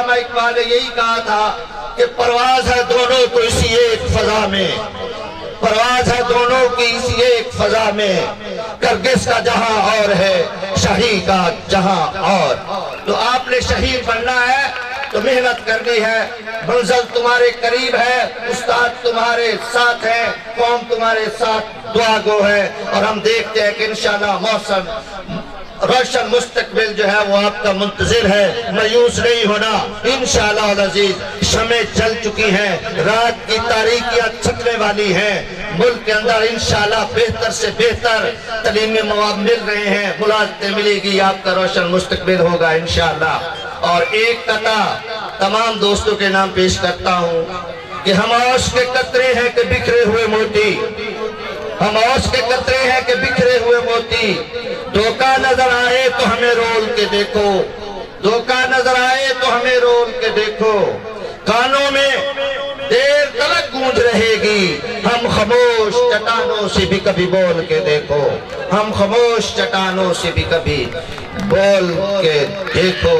अल्लामा इकबाल ने यही कहा था कि परवाज है दोनों को इसी एक फजा में, परवाज है दोनों की इसी एक फजा में, करगिस का जहां और है शाही का जहां और। तो आपने शहीद बनना है तो मेहनत करनी है, मंजिल तुम्हारे करीब है, उस्ताद तुम्हारे साथ है, कौम तुम्हारे साथ दुआ गो है। और हम देखते हैं कि इंशाअल्लाह मौसम रोशन मुस्तकबिल जो है वो आपका मुंतजिर है, मायूस नहीं होना इंशाअल्लाह अज़ीज। शमें चल चुकी हैं, रात की तारीकियां छिपने वाली हैं, मुल्क के अंदर इंशाअल्लाह बेहतर से बेहतर तलीमी मवाद मिल रहे हैं, मुलाज़मतें मिलेगी, आपका रोशन मुस्तकबिल होगा इंशाअल्लाह। और एक कथा तमाम दोस्तों के नाम पेश करता हूँ कि हम औश के कतरे हैं कि बिखरे हुए मोती, हम औश के कतरे हैं कि बिखरे हुए मोती, धोखा नजर आए तो हमें रोल के देखो, धोखा नजर आए तो हमें रोल के देखो, कानों में देर तलक गूंज रहेगी, हम खामोश चट्टानों से भी कभी बोल के देखो, हम खामोश चट्टानों से भी कभी बोल के देखो।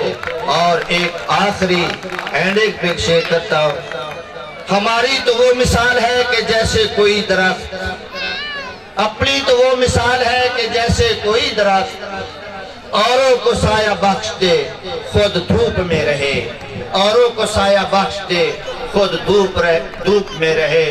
और एक आखिरी एंडिंग पे शेयर करता हूं, हमारी तो वो मिसाल है कि जैसे कोई दरख्त, अपनी तो वो मिसाल है कि जैसे कोई दरख्त औरों को साया बख्श दे खुद धूप में रहे, औरों को साया बख्श दे खुद धूप में रहे।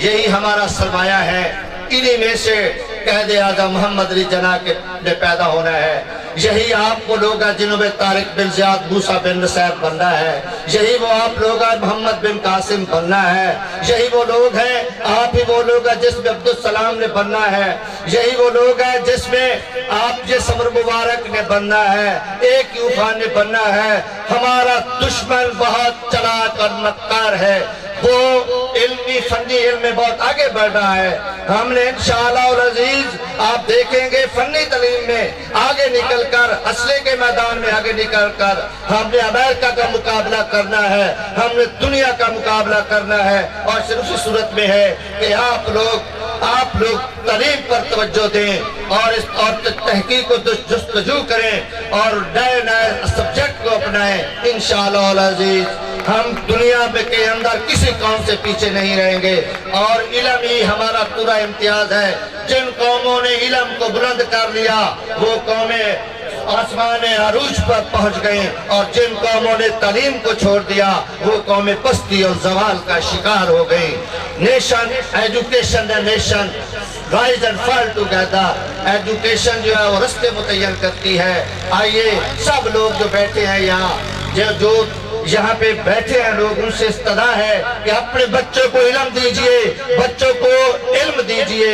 यही हमारा सरमाया है, इन्हीं में से कहदे आज़म मोहम्मद अली जना के पैदा होना है। यही आप वो लोग हैं जिन्होंने तारिक बिन ज़ियाद मूसा बिन नसैर बनना है, यही वो आप लोग हैं मोहम्मद बिन कासिम बनना है, यही वो लोग हैं, आप ही वो लोग हैं जिसमें अब्दुल सलाम ने बनना है, यही वो लोग हैं जिसमें आप ये समर मुबारक ने बनना है, एक यूफा ने बनना है। हमारा दुश्मन बहुत चालाक और मक्कार है, वो इल्मी फनी इल्म में बहुत आगे बढ़ रहा है। हमने इंशाअल्लाह अज़ीज आप देखेंगे फनी तालीम में आगे निकल कर, असले के मैदान में आगे निकल कर हमने अमेरिका का मुकाबला करना है, हमने दुनिया का मुकाबला करना है। और सिर्फ उस सूरत में है कि आप लोग तालीम पर तवज्जो दें और इस और तहकीक को जुस्तजू करें और नए नए सब्जेक्ट को अपनाएं। इंशाअल्लाह अज़ीज हम दुनिया में के अंदर किसी कौम से पीछे नहीं रहेंगे और इल्म ही हमारा पूरा इम्तियाज है। जिन कौमों ने इल्म को बुलंद कर लिया वो कौमें आसमान अरूज पर पहुंच गए और जिन कौमों ने तालीम को छोड़ दिया वो कौमें पस्ती और जवाल का शिकार हो गई। नेशन एजुकेशन है, nation rise and fall together. Education जो है वो रास्ते मुतय्यन करती है। आइए सब लोग जो बैठे हैं यहाँ, जो यहाँ पे बैठे हैं लोग, उनसे इस्तदा है कि अपने बच्चों को इल्म दीजिए, बच्चों को इल्म दीजिए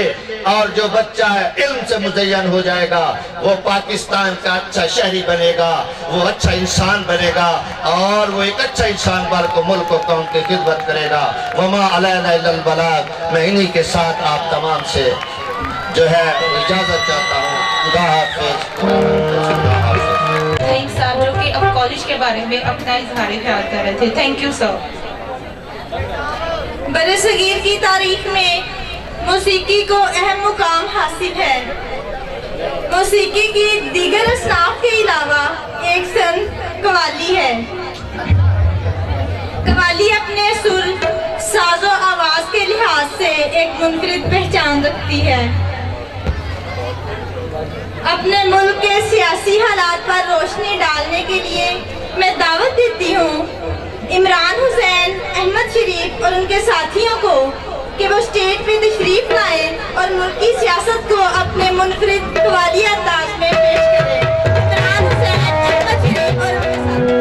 और जो बच्चा है इल्म से मुज़य्यन हो जाएगा वो पाकिस्तान का अच्छा शहरी बनेगा, वो अच्छा इंसान बनेगा और वो एक अच्छा इंसान बन को मुल्क को कौम की खिदमत करेगा। वमा अलैना इल्लल बलाग। मैं इन्हीं के साथ आप तमाम से जो है इजाजत चाहता हूँ। खुदा हाफिज़। साहब जो कि अब कॉलेज के बारे में अपना इजहार ख्याल कर रहे थे। Thank you sir. बरसगीर की तारीख में मौसीकी को अहम मुकाम हासिल है। मौसीकी की दीगर असनाफ के अलावा एक सन कवाली है। कवाली अपने सुर, साजो आवाज के लिहाज से एक मुनफरिद पहचान रखती है। अपने मुल्क के सियासी हालात पर रोशनी डालने के लिए मैं दावत देती हूँ इमरान हुसैन, अहमद शरीफ और उनके साथियों को कि वो स्टेज पे तशरीफ लाएं और मुल्क की सियासत को अपने मुनफरिद कवाली अंदाज में पेश करें। इमरान हुसैन, अहमद शरीफ और उनके साथियों।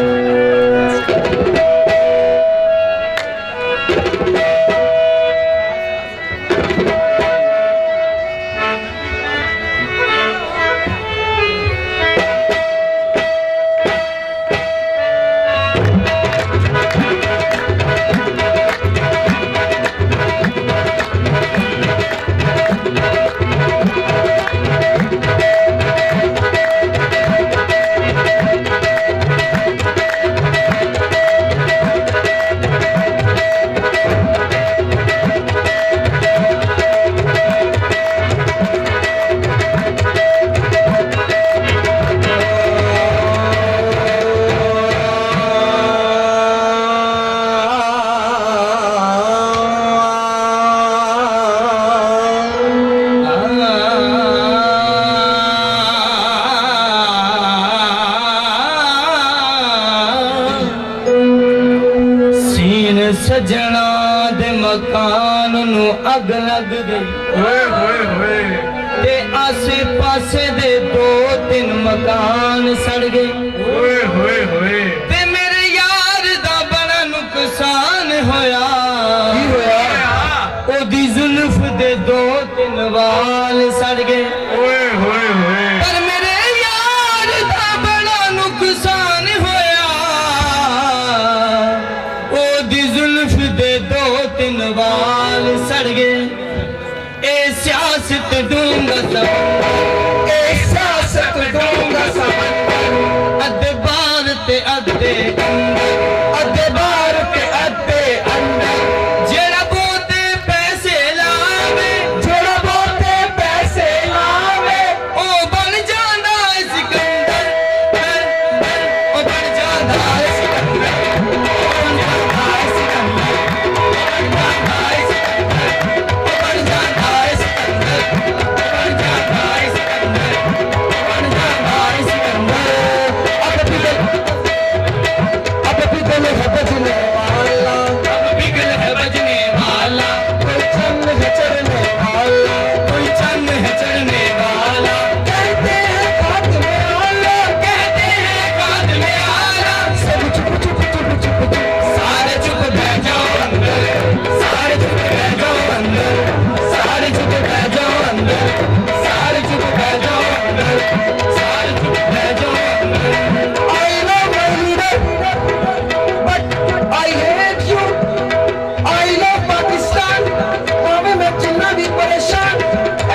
सजना दे मकान नू अग लग गई ओए होए होए ते आसे पासे दे 2-3 मकान सड़ गए ओए होए होए ते मेरे यार दा बड़ा नुकसान होया ओदी जुल्फ दे 2-3 वाल सड़ गए ओए होए होए पर मेरे यार दा बड़ा नुकसान होया ओदी जुल्फ दे 2-3 वाल सड़ गए ए सियासत दूंगा समंदर ए सियासत दूंगा समंदर अद्धे बार ते अद्धे अंदर अद्धे बार ते अद्धे अंदर जेड़ा बहुते पैसे लावे जेड़ा बहुते पैसे लावे ओ बन जांदा सिकंदर ओ बन जांदा सिकंदर बन जांदा सिकंदर बन जांदा सिकंदर बन जांदा सिकंदर बन जांदा सिकंदर बन जांदा सिकंदर अब पिघल है बजने वाला अब पिघल है बजने वाला कोई चंद है चढ़ने वाला कोई चंद है चढ़ने वाला कहते हैं खाद में आला कहते हैं खाद में आला सब चुप चुप चुप चुप चुप सारे चुप बैठ जाओ अंदर सारे चुप बैठ जाओ अंदर सारे चुप बैठ जाओ अंदर सारे चुप बैठ जाओ अंदर सारे चुप बैठ जाओ अंदर I love my leader but I hate you I love Pakistan मामे मैं चिन्ना भी परेशान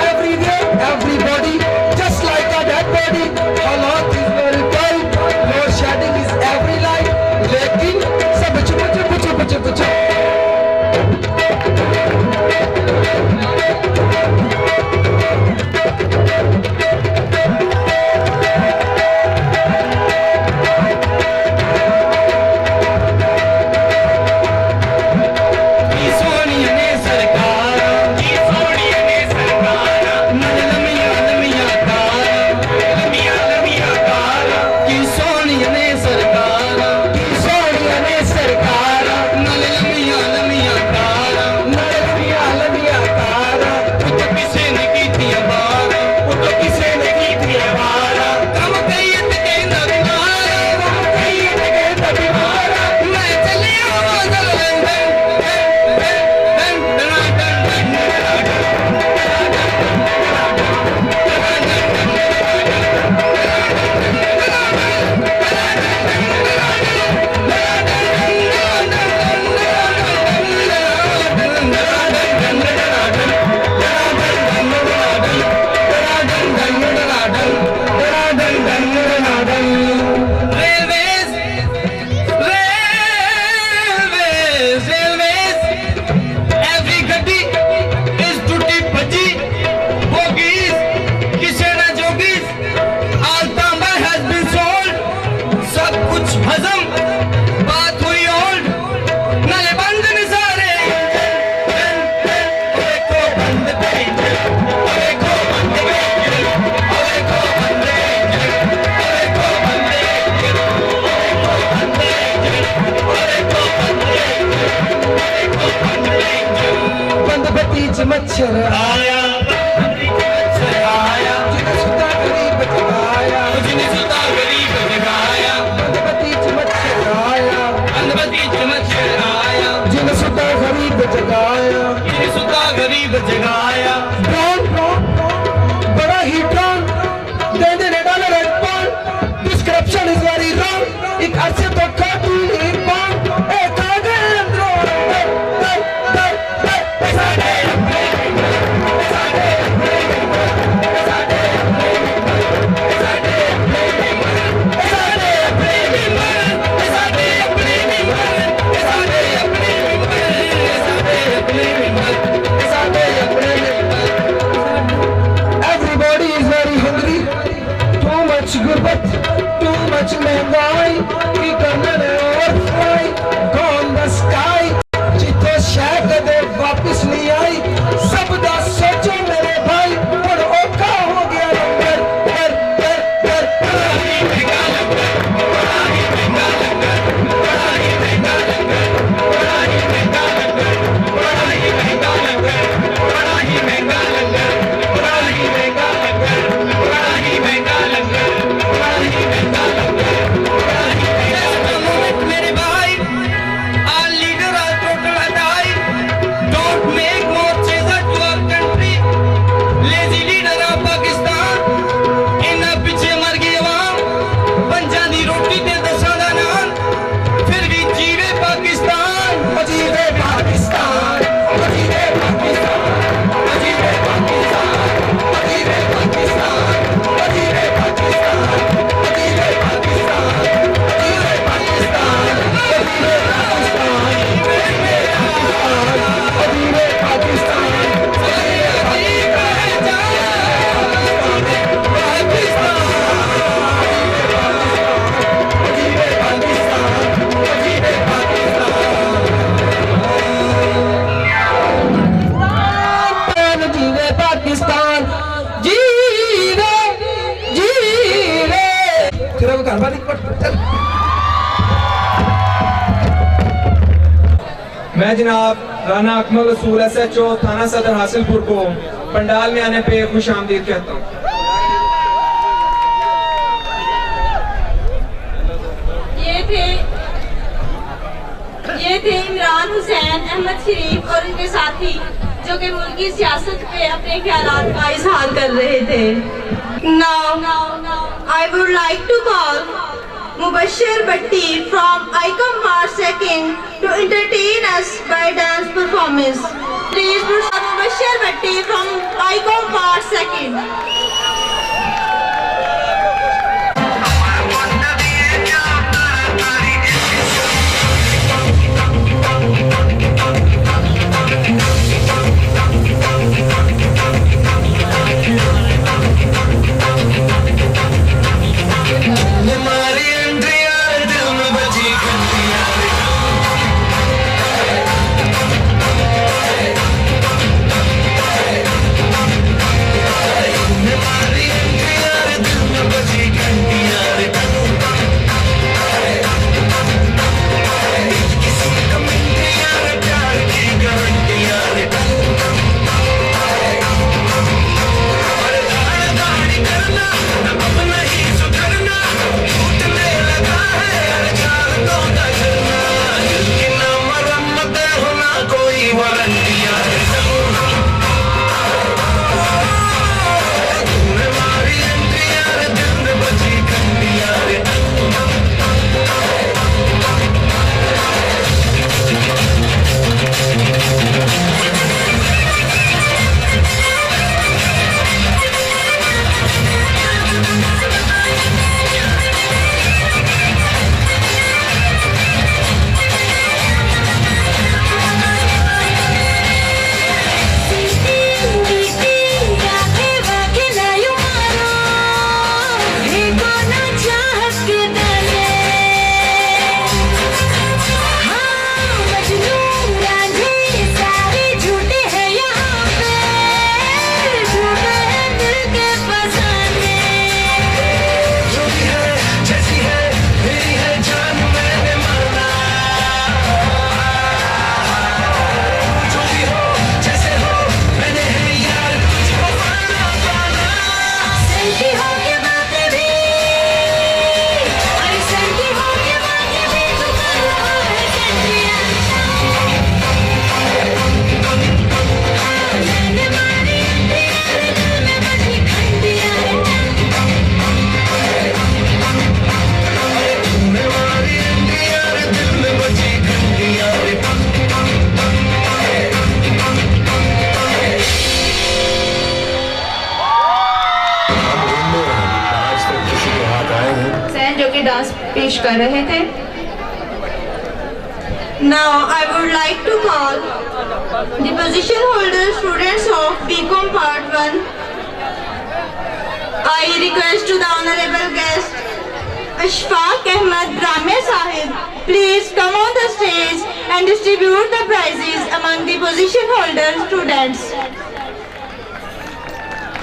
everywhere everybody just like a dead body हालात is very tight load shedding is every night लेकिन सब चुप चुप चुप चुप चुप की सोनिया ने सरकार की सोनिया ने सरकार नल लमिया लमिया कार लमिया लमिया कार की सोनिया ने सरकार की सोनिया ने सरकार नल लमिया लमिया कार नल लमिया लमिया कार उतो किसे ने की थी बार उतो किसे ने की थी बार कम कहिए ते कहना बीमार कम कहिए ते कहना बीमार मैं चलिया बदल लंदन Every गड्डी is टूटी भजी bogies किसे ना जोगीज all तांबा has been sold सब कुछ हजम बात हुई ओल्ड नाले बंद ने सारे देखो बंद देखो बंद देखो बंद बंद बतीच मच्छर आया मच्छर आया जिन्हें सुता गरीब जगाया जिन्हें सुता गरीब जगाया बंद बतीच मच्छर आया बंद बतीच मच्छर आया जिन्हें सुता गरीब जगाया जिन्हें सुता गरीब जगाया ड्रोन बड़ा ही ड्रोन दे देने डाले रेड पॉन this corruption is very wrong एक अरसे तो काटू ही पॉन एक आगे ड्रोन साडे मैं जनाब राना अकमल रसूल SHO थाना सदर हासिलपुर को पंडाल में आने पे खुश आमदीद कहता हूँ। ये थे इमरान हुसैन अहमद शरीफ और उनके साथी जो कि मुल्क की सियासत पे अपने ख्यालात का इजहार कर रहे थे। Now I would like to call Mubashir Bhatti from ICOM Part 2nd to entertain us by dance performance. Please proceed Mubashir Bhatti from ICOM Part 2nd. पेश कर रहे थे। Now I would like to call the position holder students of BCom Part 1. I request to the honorable guest Ashfaq Ahmed Brahme Sahib, please come on the stage and distribute the prizes among the position holder students.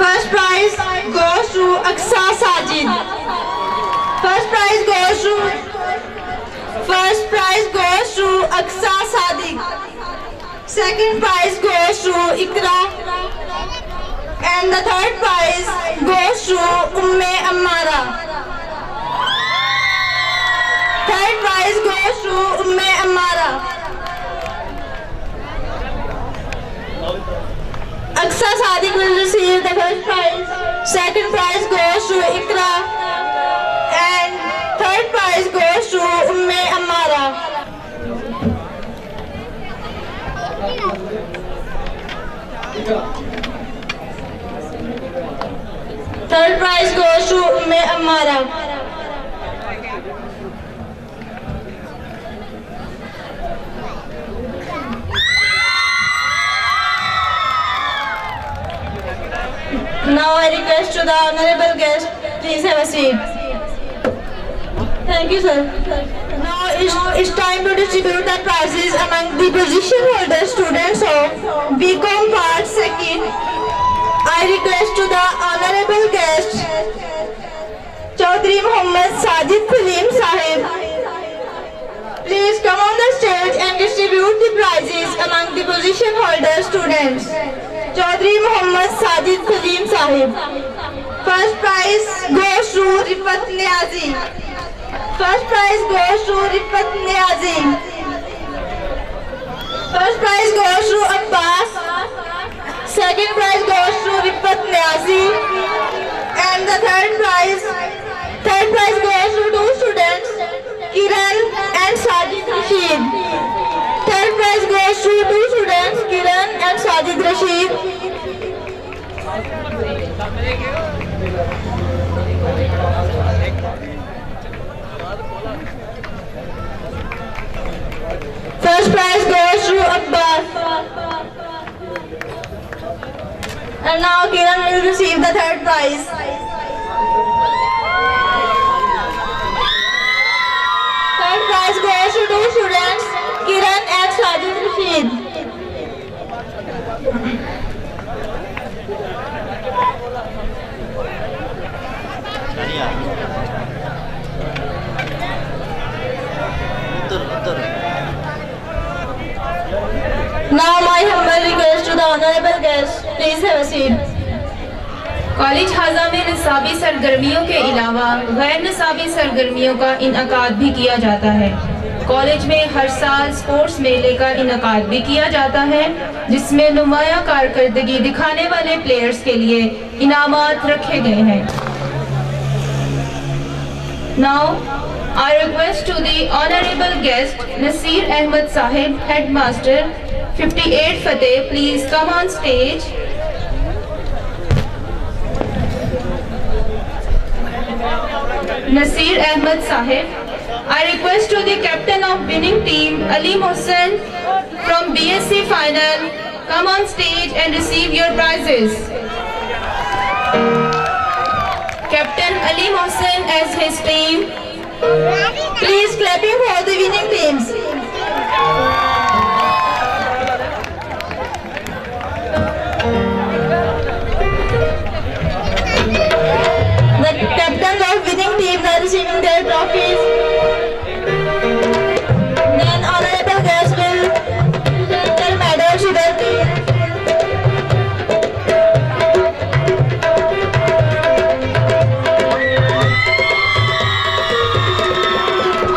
First prize goes to Aqsa Sajid. First prize goes to Aqsa Sadiq. Second prize goes to Ikra. And the third prize goes to Umme Ammara. Third prize goes to Umme Ammara. Aqsa Sadiq will receive the first prize. Second prize goes to Ikra. And third prize goes to Umme Ammara. Third prize goes to Umme Ammara. Now I request to the honorable guest, please have a seat. Thank you, sir. Now it's time to distribute the prizes among the position holder students of BCom Part 2nd. I request to the honorable guest, Chaudhry Muhammad Sajid Salim Sahib, please come on the stage and and distribute the prizes among the position holder students. Chaudhry Muhammad Sajid Salim Sahib. First prize goes to Rifat Niazi. First prize goes to Rifat Niazi. First prize goes to Abbas. Second prize goes to Rifat Niazi. And the third prize goes to two students, Kiran and Sajid Rashid. Third prize goes to two students, Kiran and Sajid Rashid. First prize goes to Abbas. And now Kiran will receive the third prize. Third prize goes to two students, Kiran and Sajid Rashid. Now my humble request to the honorable guest, please have a seat. College हाजा में निसाबी सरगर्मियों के अलावा गैर निसाबी सरगर्मियों का इनकाद भी किया जाता है। कॉलेज में हर साल स्पोर्ट्स मेले का इनकाद भी किया जाता है, जिसमें नुमाया कारकर्दगी दिखाने वाले प्लेयर्स के लिए इनामात रखे गए हैं। Now I request to the honorable guest Nasir Ahmed Sahib, headmaster 58 Fateh, please come on stage. Nasir Ahmed Sahib. I request to the captain of winning team Ali Mohsen from BSc final, come on stage and receive your prizes. Captain Ali Mohsen as his team. Please clapping for the winning teams. The captains of winning teams are receiving their trophies. Then honorable guests will present their medals to their team.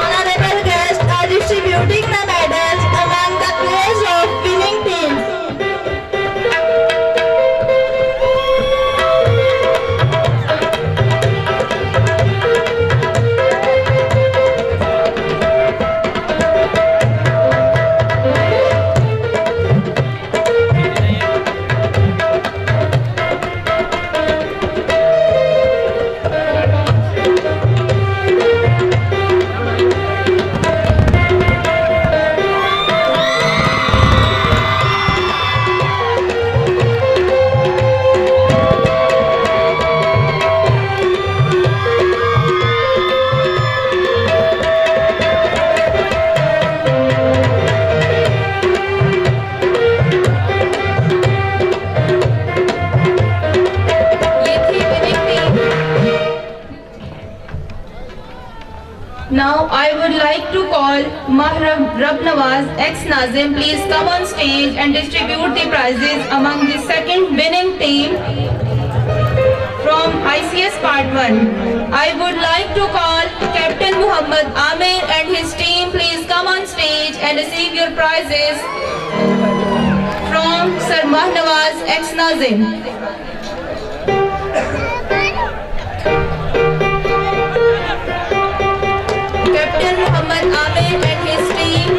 Honorable guests are distributing the medals among the players of winning teams. Now I would like to call Mahrab Nawaz ex-Nazim, please come on stage and distribute the prizes among the second winning team from ICS Part 1. I would like to call Captain Muhammad Amir and his team, please come on stage and receive your prizes from Sir Mahnawaz ex-Nazim. Captain Muhammad Amir and his team.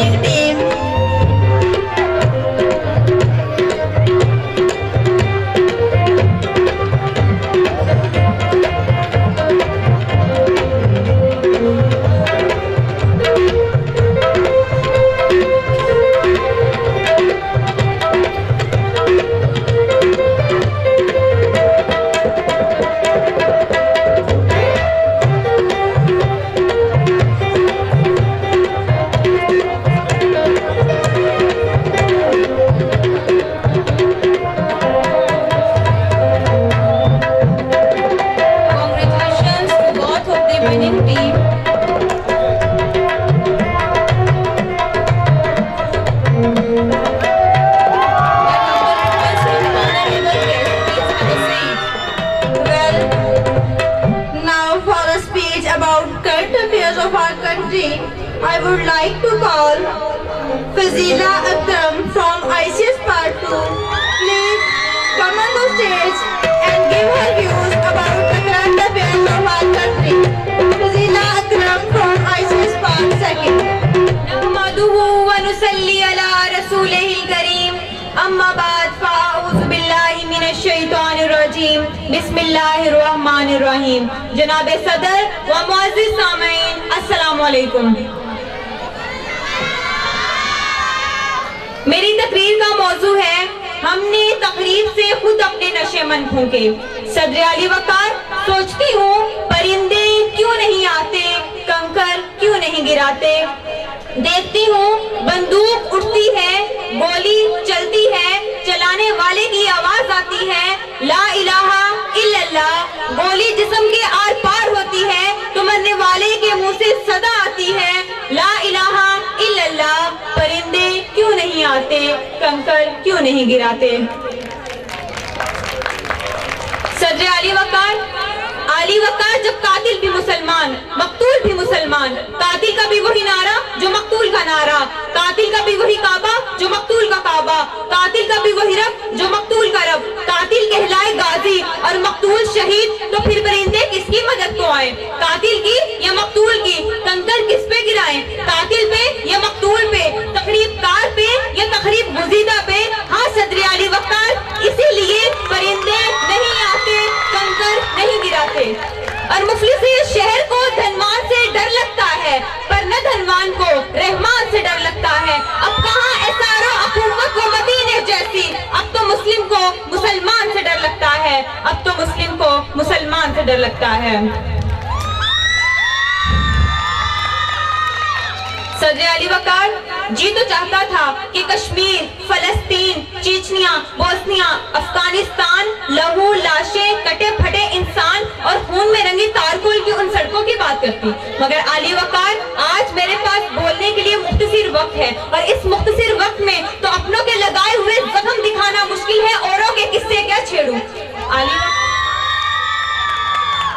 winning team. Congratulations to both of the winning team. Well, now for a speech about current affairs of our country, I would like to call Fazila Akram from ICS Part 2. Please come on the stage and give her views about the current affairs of our country. Fazila Akram from ICS Part 2. नहमदुहु व नुसल्ली अला रसूलिहिल करीम अम्मा बाद फ़अऊज़ु बिल्लाहि मिनश शैतानिर रजीम बिस्मिल्लाहिर रहमानिर रहीम। जनाब सदर व मुअज़्ज़िज़ सामीन अस्सलामु अलैकुम। मेरी तकरीर का मौजू है हमने तकरीर से खुद अपने नशे मन फूंके। सदर अली वकार सोचती हूँ परिंदे क्यों नहीं आते, कंकर क्यों नहीं गिराते। देखती हूँ बंदूक उठती है, गोली चलती है, चलाने वाले की आवाज आती है ला इलाहा इल्लल्लाह। गोली जिस्म के आर पार होती है तो मरने वाले के मुंह से सदा आती है ला इलाहा इल्लल्लाह। परिंदे क्यों नहीं आते, कंकर क्यों नहीं गिराते। सदर अली वकार जब कातिल भी मुसलमान, मकतूल भी मुसलमान, कातिल का भी वही नारा जो मकतूल का नारा, कातिल का भी वही काबा जो मकतूल का काबा, कातिल का भी वही रब जो मकतूल का रब। कातिल कहलाए गाजी और मकतूल शहीद, तो फिर परिंदे किसकी मदद को आए, कातिल की या मकतूल की। कंकर किस पे गिराए, कातिल पे या मकतूल पे, तकरीब कार पे या तकरीब गुजीदा पे। हाँ सदर अली वकार इसीलिए परिंदे नहीं आते, कंकर नहीं गिराते। और मुफलिस शहर को धनवान से डर लगता है, पर न धनवान को रहमान से डर लगता है। अब कहाँ एसारो हुकूमत को मदीने जैसी, अब तो मुस्लिम को मुसलमान से डर लगता है, अब तो मुस्लिम को मुसलमान से डर लगता है। सदर अली वकार जी तो चाहता था कि कश्मीर, फलस्तीन, चेचनिया, बोस्निया, अफगानिस्तान, लहू, लाशें, कटे फटे इंसान और खून में रंगी तारकुल की उन सड़कों की बात करती। मगर अली वकार आज मेरे पास बोलने के लिए मुख्तसिर वक्त है, और इस मुख्तसिर वक्त में तो अपनों के लगाए हुए जख्म दिखाना मुश्किल है, औरों के किस्से क्या छेड़ूं।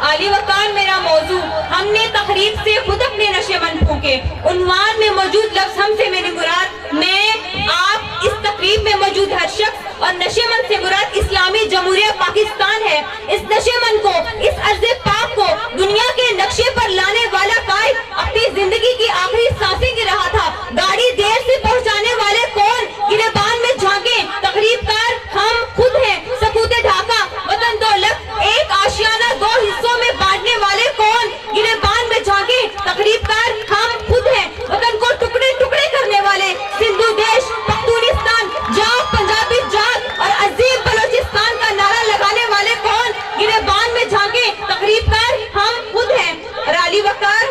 अली वकार मेरा मौजू हमने तकरीर से खुद अपने नशे मन फूके। उन्वान में मौजूद लफ्ज हमसे मेरी मुराद मैं, आप, इस तकरीब में मौजूद हर शख्स, और नशे मन से मुराद इस्लामी जमहूरिया पाकिस्तान है। इस नशे मन को, इस अर्ज़े पाक को दुनिया के नक्शे पर लाने वाला कायद अपनी जिंदगी की आखिरी सांसें गिर रहा था। गाड़ी देर से पहुंचाने वाले कौन, गिरबान में झांके तकरीबकार हम खुद हैं। सकूते ढाका वतन दौलत एक आशियाना दो हिस्सों में बांटने वाले कौन, गिरबान में झांके तकरीबकार हम खुद हैं। वतन को टुकड़े टुकड़े करने वाले सिंधु देश, पख्तूनिस्तान, जाओ पंजाबी जाग और अजीम बलोचिस्तान का नारा लगाने वाले कौन, गिरबान में झांके तकरीबकार हम खुद हैं। और अली वकार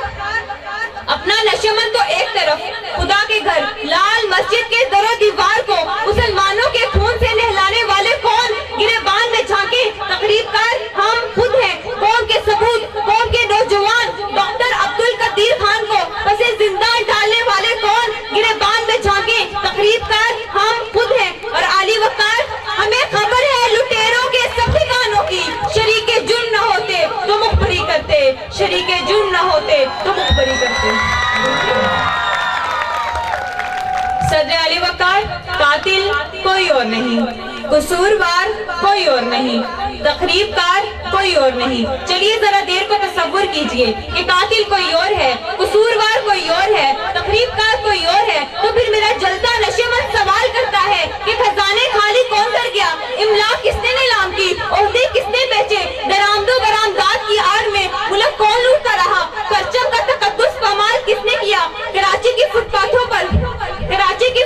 अपना नशेमन तो एक तरफ, खुदा के घर लाल मस्जिद के दरो दीवार को मुसलमानों के खून से नहलाने वाले कौन, गिरबान में झांके तकरीबकार हम खुद हैं। कौम के सबूत, कौम के नौजवान डॉक्टर अब्दुल कदीर खान को बसे जिंदा डालने वाले कौन, गिरबान में झांके तकरीबकार हम खुद हैं। और अली वकार हमें खबर है लुटेरों के सब ठिकानों की, शरीके जुर्म न होते तो मुखबरी करते, शरीके जुर्म न होते तो मुखबरी करते। सदर अली वकार कातिल कोई और नहीं, कसूरवार कोई और नहीं, तकरीबकार कोई और नहीं। चलिए जरा देर को तसव्वुर कीजिए कि कातिल कोई और है, कसूरवार कोई और है, तकरीबकार कोई और है, तो फिर मेरा जलता नशेमंद सवाल करता है कि खजाने खाली कौन कर गया, इमलाक किसने नीलाम की, ओहदे किसने बेचे, दरामदो बरामदात की आड़ में मुल्क कौन लूटता रहा, परचम का तकद्दुस पामाल किसने किया। कराची की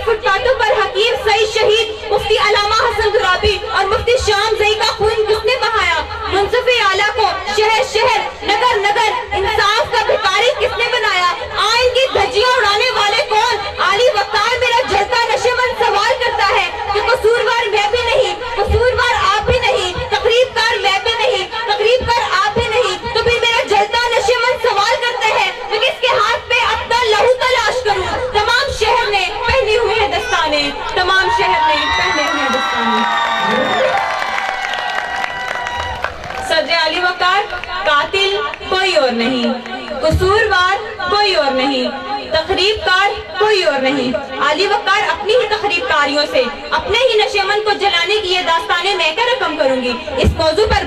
फुटपाथों पर हकीम सईद शहीद, मुफ्ती अलामा हसन दुराबी और मुफ्ती शाम जई का खून किसने बहाया। मुंसिफ आला को शहर शहर नगर नगर इंसाफ का भिखारी किसने बनाया। आइन की धज्जियां उड़ाने वाले कौन। आली वकार मेरा जलता नशेमंद सवाल करता है कि कसूरवार मैं भी नहीं, कसूरवार आप भी नहीं, तकरीबकार मैं भी नहीं, तकरीबकार आप भी नहीं, तो फिर मेरा जलता नशेमंद सवाल करता है मैं किसके हाथ पे अपना लहू तलाश करूं। तमाम शहर ने पहने हुए हैं दस्ताने, तमाम शहर ने पहने हुए हैं दस्ताने। सदर अली वकार, कातिल कोई और नहीं, कसूरवार कोई और नहीं, तकरीबकार कोई और नहीं। अली वकार अपनी ही तकरीबकारियों से अपने ही नशेमंद को जलाने की ये दास्तानें मैं क्या रकम करूंगी। इस मौजू पर